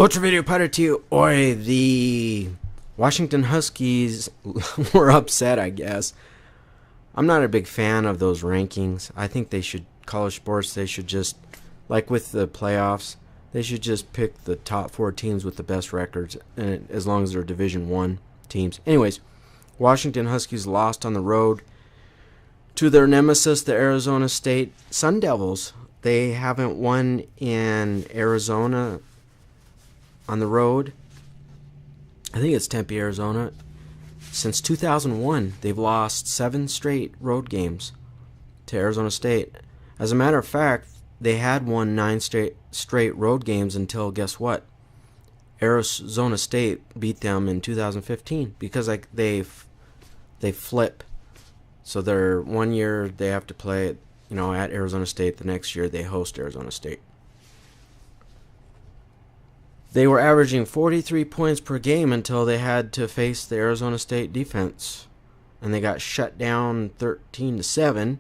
Otro video para ti. Oi, the Washington Huskies were upset, I guess. I'm not a big fan of those rankings. I think college sports, they should just, like with the playoffs, they should just pick the top 4 teams with the best records, and as long as they're Division I teams. Anyways, Washington Huskies lost on the road to their nemesis, the Arizona State Sun Devils. They haven't won in Arizona on the road. I think it's Tempe, Arizona. Since 2001, they've lost 7 straight road games to Arizona State. As a matter of fact, they had won 9 straight road games until, guess what? Arizona State beat them in 2015 because they flip. So they're 1 year they have to play at Arizona State. The next year they host Arizona State. They were averaging 43 points per game until they had to face the Arizona State defense, and they got shut down 13-7.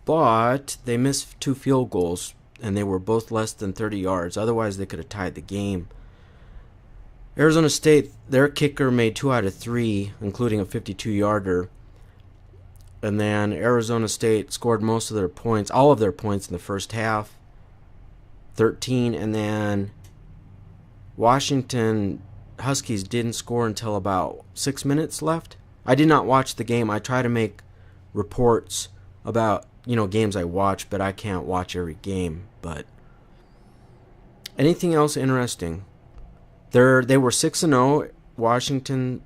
But they missed 2 field goals, and they were both less than 30 yards. Otherwise, they could have tied the game. Arizona State, their kicker made 2 out of 3, including a 52-yarder. And then Arizona State scored most of their points, all of their points in the first half, 13, and then Washington Huskies didn't score until about 6 minutes left. I did not watch the game. I try to make reports about, games I watch, but I can't watch every game. But anything else interesting? They were 6-0. Washington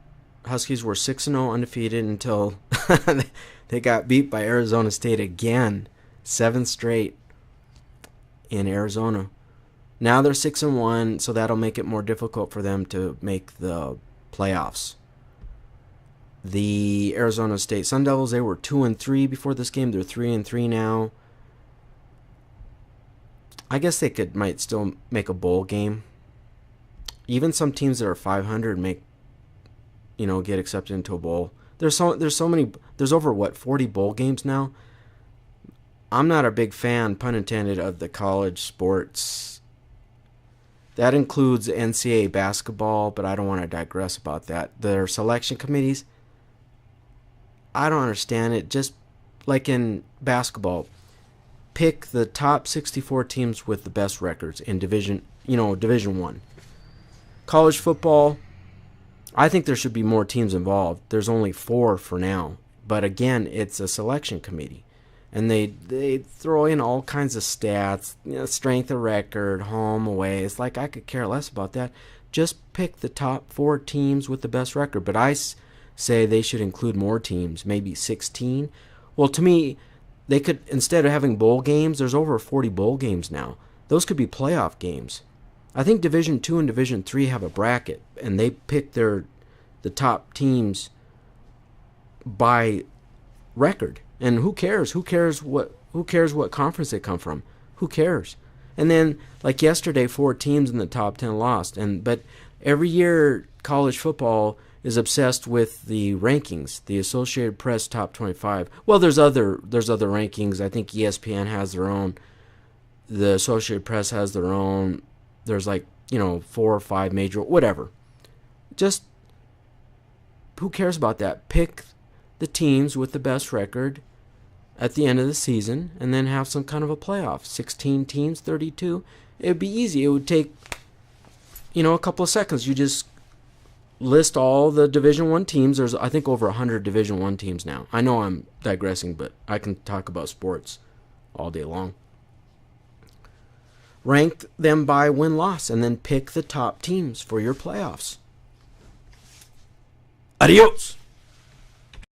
Huskies were 6-0 undefeated until they got beat by Arizona State again, 7 straight in Arizona. Now they're 6-1, so that'll make it more difficult for them to make the playoffs. The Arizona State Sun Devils, they were 2-3 before this game. They're 3-3 now. I guess they might still make a bowl game. Even some teams that are 500 get accepted into a bowl. There's so many. There's over 40 bowl games now. I'm not a big fan, pun intended, of the college sports. That includes NCAA basketball, but I don't want to digress about that. Their selection committees, I don't understand it. Just like in basketball, pick the top 64 teams with the best records in Division I. College football, I think there should be more teams involved. There's only 4 for now. But again, it's a selection committee. And they throw in all kinds of stats, strength of record, home, away. It's like I could care less about that. Just pick the top 4 teams with the best record. But I say they should include more teams, maybe 16. Well, to me, they could, instead of having bowl games, there's over 40 bowl games now. Those could be playoff games. I think Division II and Division III have a bracket, and they pick the top teams by record. And who cares? Who cares what conference they come from? Who cares? And then, like yesterday, 4 teams in the top 10 lost. But every year, college football is obsessed with the rankings, the Associated Press top 25. Well, there's other rankings. I think ESPN has their own. The Associated Press has their own. There's 4 or 5 major, whatever. Just who cares about that? Pick the teams with the best record at the end of the season, and then have some kind of a playoff. 16 teams, 32. It would be easy. It would take, a couple of seconds. You just list all the Division I teams. There's, I think, over 100 Division I teams now. I know I'm digressing, but I can talk about sports all day long. Rank them by win-loss, and then pick the top teams for your playoffs. Adios!